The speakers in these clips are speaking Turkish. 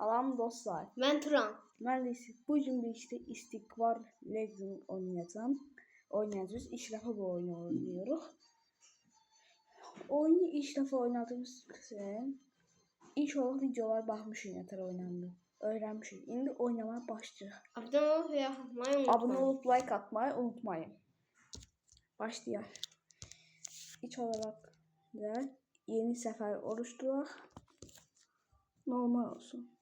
Salam dostlar. Ben Turan. Ben de bugün birlikte İstikbar Legion oynayacağız. İlk defa bu oyunu oynuyoruz. Oyunu ilk defa oynadığımız için ilk olarak videolar bakmışım yeter oynandı. Öğrenmişim. Şimdi oynamaya başlayalım. Abone olup like atmayı unutmayın. Başlayalım. İlk olarak da yeni sefer oluşturarak normal olsun.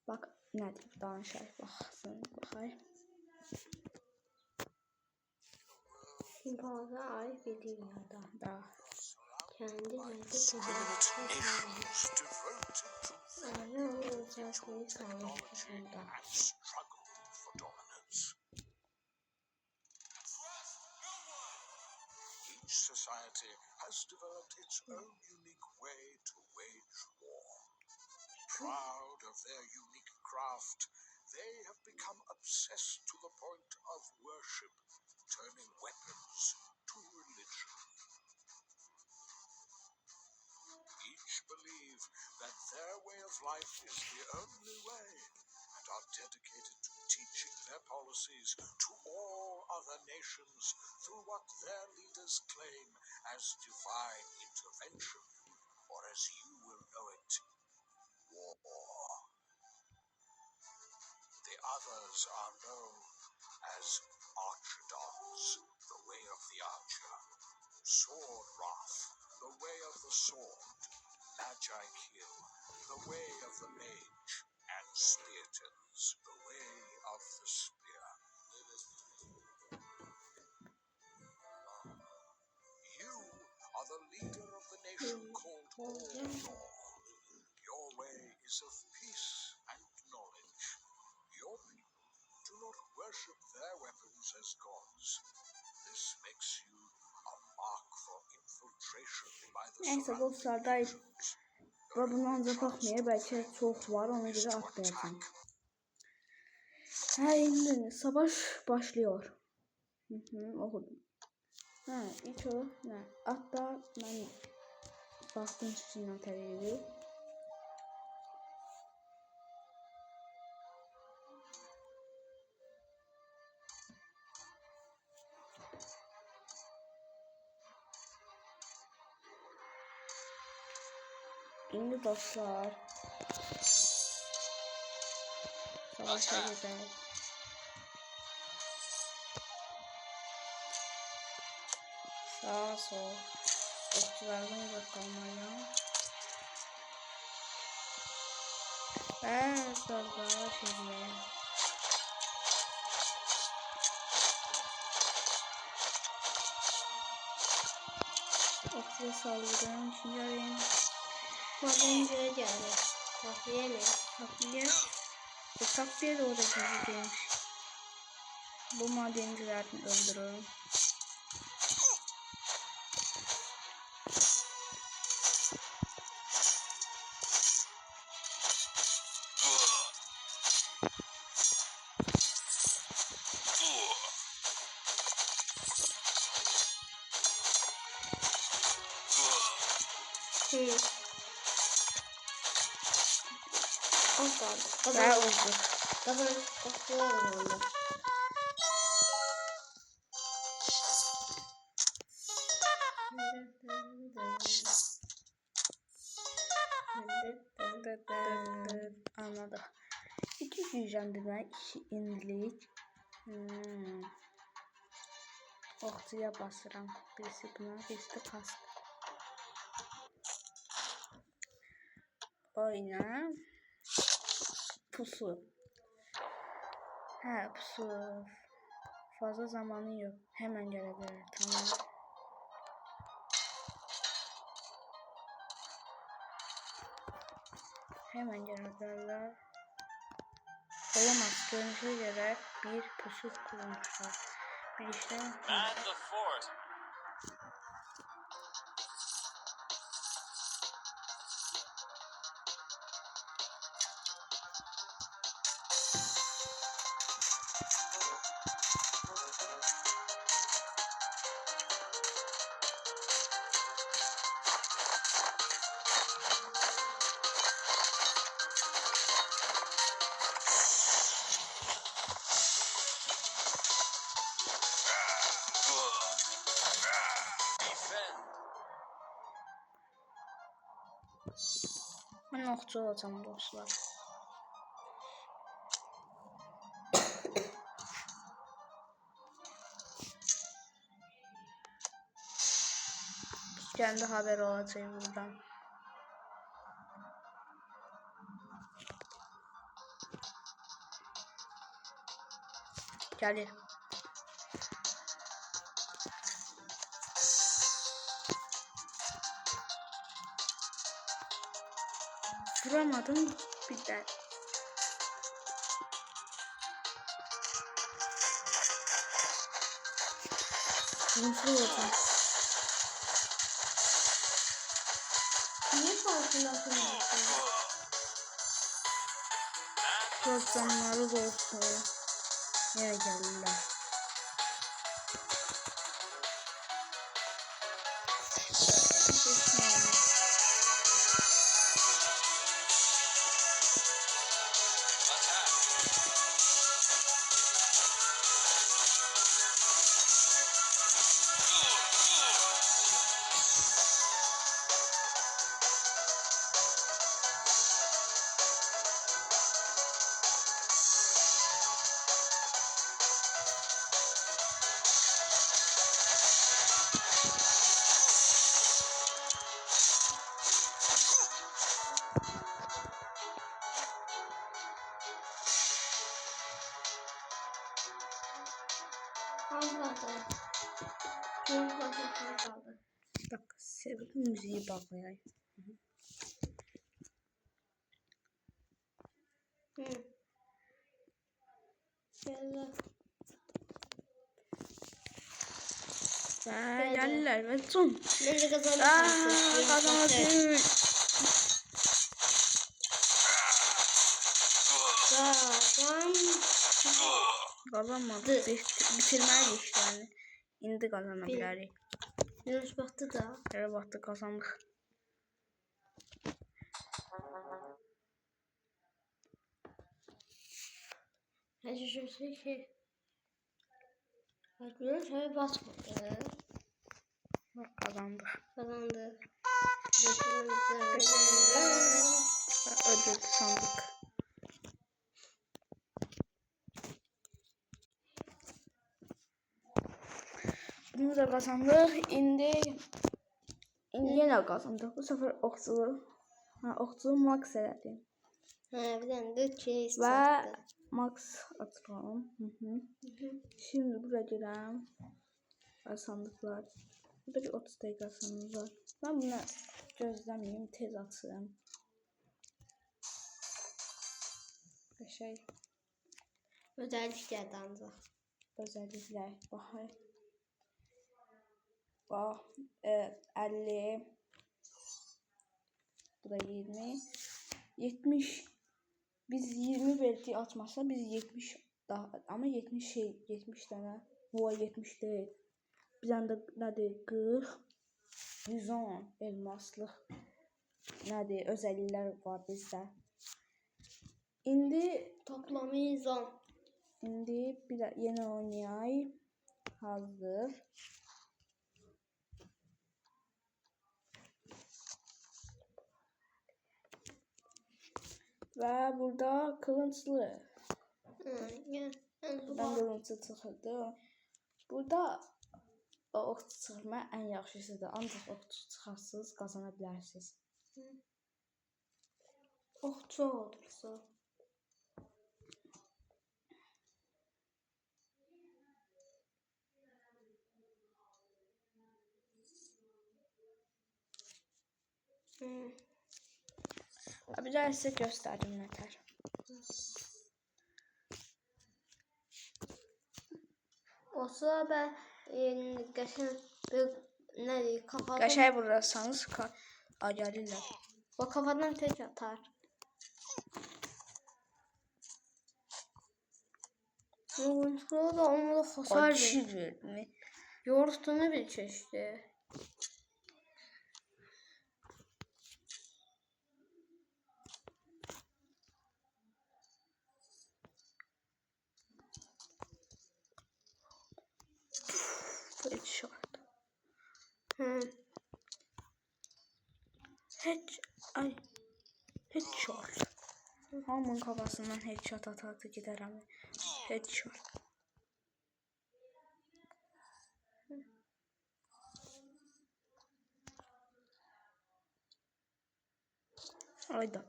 Bak nerede danışar baksın bakayım. Bazı ay bir dünyada Da. kendi nerede aile olacaklığı savaşında. Each society has developed its own unique way to wage war. Proud of their unique craft, they have become obsessed to the point of worship, turning weapons to religion. Each believe that their way of life is the only way and are dedicated to teaching their policies to all other nations through what their leaders claim as divine intervention, or as you will know it, war. The others are known as Archidons, the way of the archer, Sword Wrath, the way of the sword, Magi Kill, the way of the mage, and Speartons, the way of the spear. You are the leader of the nation called Mordor. Your way is of peace and knowledge. Your people do not worship their weapons as gods. This makes you a mark for infiltration by the Neyse dostlar da ve bunu ancak bakmaya belki çok var ona göre atlayacağım. Şimdi savaş başlıyor. Okudum. İlk olarak ne? Hatta ben baktım sizinle televizyonu. Şimdi dostlar savaşa gidelim. Sağ sol okçulardan uzaklanmaya ve dalgalar çizmeye. Okçuya saldırıyorum. Düşüncelerim Madenciye geldi. Takviye mi? takviye. Takviye de orada gizliymiş. Bu madencilerden öldürüyorum. Az kaldı. Ve oldu. Daha okçular oldu. Anladım. İki gücendirme, iki indilik. Okçuya basıram. Birisi buna, birisi de kask. Oyna. Pusu. Pusu. Fazla zamanı yok. Hemen gelebilir. Tamam. Hemen gelebilirler. Olamaz. Görünüşe göre bir pusu kurmuşlar. Bir işlem. Ben okçu olacağım dostlar. Kendi haber olacak buradan. Gelir. Vuramadım bir de. Vurmuşlu olacağım. Niye farkındasın? Programları olsun. Yine geldiler. Kaldı. Çok fazla kaldı. Bak sevdim müziği bakmayayım. Hı. Şöyle. Geldiler ve son. Bence kazandı. Kazandı. Kazanmadı. Bitirmeli işlerini. İndi kazanabiliriz. Biraz baktı da. Her vakti kazandık. Hadi şöyle şey. Bak biraz şöyle basmadı. Bak kazandık. Kazandı. Ödül sandık. Bunu da kazandık. İndi yine kazandık. Bu sefer okçulu max elədi. Ha bir tane de şey Ve istedim. max atıyorum. Şimdi buraya girəm. Sandıklar. Burada bir 30 dakika sandık var. Ben bunu gözlemeyeyim. Tez atırım. Şey. Özelliklerden ancaq. Özellikler. Baxay. Bax. 50. Bu da 20. 70. Biz 20 belki atmazsa biz 70 daha ama 70 şey 70 tane. Bu 70 değil. Bir tane de nədir? 40 110 elmaslıq nədir? Özellikler var bizdə. İndi Toplamı 110. İndi bir de yeni oynayay. Hazır. Ve burada kılınçlı. Buradan kılınçlı çıxırdı. Burada okçu çıxırma ən yaxşısıdır. Ancaq okçu çıxarsınız, qazana bilərsiniz. Okçu olursa. Bir daha size gösterdim yeter. O sıra ben geçen ne kafadan Qəşəng vurursanız gəlirlər. o kafadan tek atar. Sonra da onu da hasar verir. Yoğurtunu bir çeşdi. Headshot. Ay. Headshot. Hamının kafasından headshot atardı giderəm. Headshot. Ayda.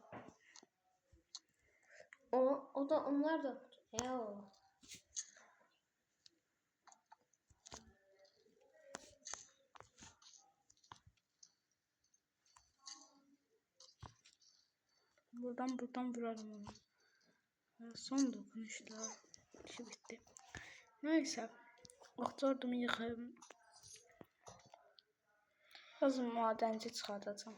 O da onlar da. Yo. Buradan vurarım onu. Son dokunuşta. İşi bitti. Neyse. Aktardım yıkayım. Yazın madenci çıkartacağım.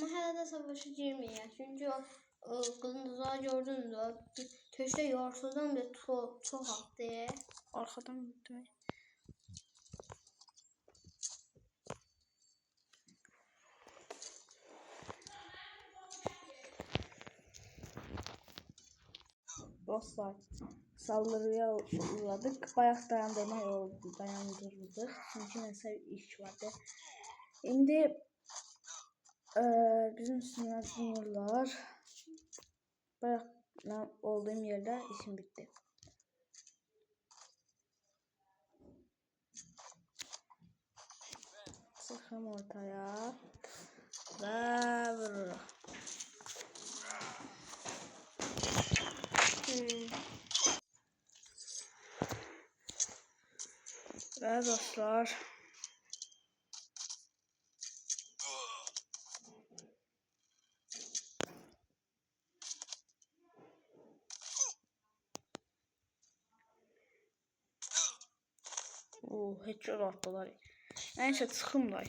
Mahallede savaşı girmeyək. Çünki o qızınızı gördün də. Köşə yorsuzdan bir çox attı. Arkadan gitti. Dostlar, saldırıya uğradık. Bayağı dayandırıldık. Çünkü nəsə iş vardı. İndi bizim üstüne vururlar. Bayağı olduğum yerde işim bitti. Sıkım ortaya ve vururum. Ve dostlar, headshot attılar. Neyse çıkım da.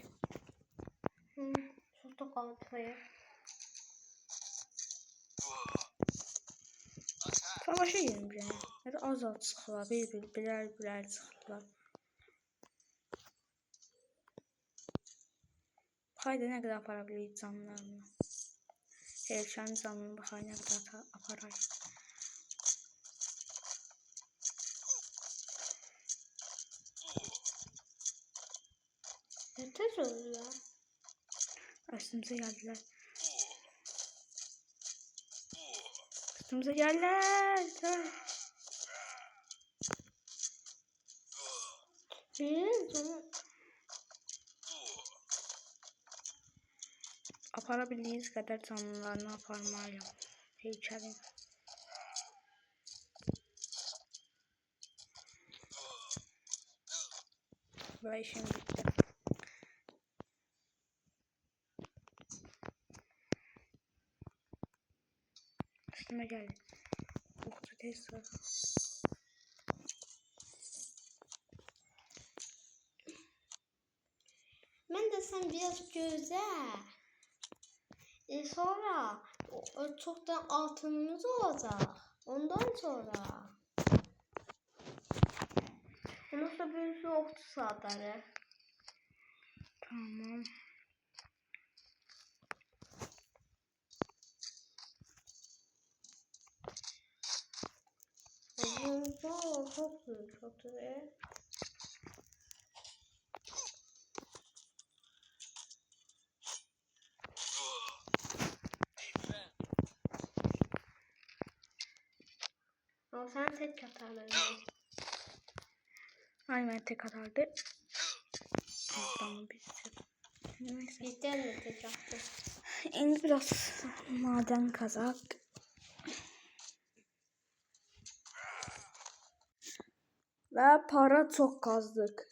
Çox da qalxır. Savaşa girmiş yani. Ya da az çıkırlar, birer çıkırlar. Haydi ne kadar para bilir canlarına. Herşan canını bakar ne kadar aparar. Ne tez olur ya? Üstümüze geldiler. Üstümüze geldiler. Aparabildiğiniz kadar canlılarını aparmalıyım. Heykelim. Ve işim bitti. Üstüme geldi. Oktu Tesla. Ben de sen biraz güzel. Sonra çok da altınımız olacak. Ondan sonra. Nasıl bir şey yoktu saatleri. Tamam. Çok büyük satıyor. O sen tek atarlar. Aynen tek atardı. Tamam bitsin. Neyse. Cidden mi tek attı? Şimdi biraz maden kazak. Ve para çok kazdık.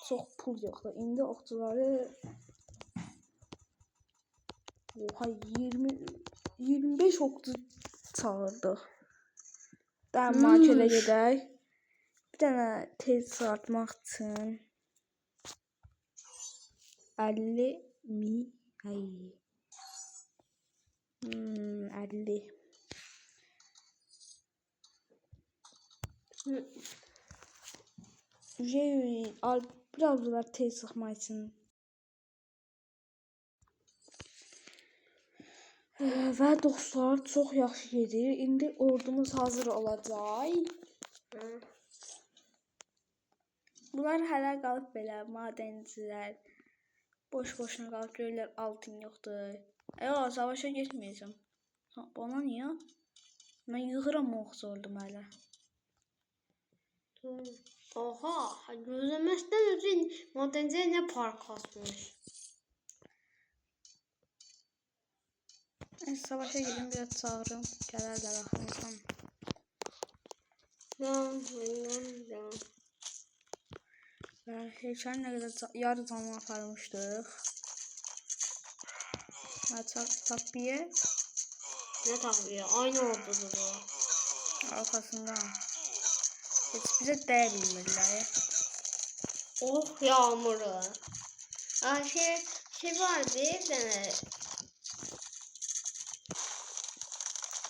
Çok pul yoktu. İndi okçuları oha 25 okçu çağırdı. Ben markete gedək. Bir tane tez satmaq üçün 50 mi? Ay. 50. Biraz bunlar tez sıxmaq üçün. Və dostlar, çox yaxşı gedir. İndi ordumuz hazır olacaq. Bunlar hələ qalıb belə madencilər. Boş-boşuna qalıb görürlər altın yoxdur. Yox, savaşa getməyəcəm. Bana niyə? Mən yığıram ox ordum hələ. Oha, gözləməzdən ötürü madenciyə nə park asmış. Savaşa gedim, biraz çağırım. Gələrlər axırdan. Və heykəlin nə qədər yarı canını aparmışdıq. Takviye. Ne takviye? Aynı ordudur o. Arkasından. Heç bizə dəyə bilmirlər. Oh yağmuru. Şey vardı bir tane.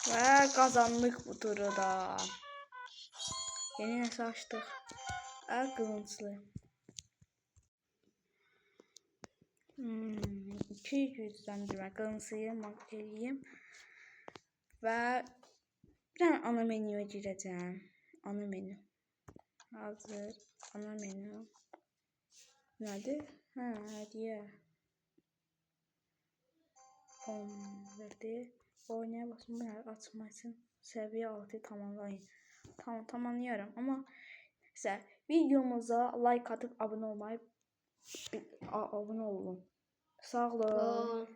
Və qazandık bu turu da. Yeni nəsə açdıq. Qılınclı. 200-ləndirmə qılınclıyı eləyim. Və bir dənə ana menüyə girəcəm. Ana menü. Hazır. Ana menü. Nədir? Hediyə. Verdi. Oynaya basın. Bunu açmaq üçün səviyyə 6 tamamlayın. Tamam, tamamlayıram. Amma isə videomuza like atıb abunə olun. Sağ olun.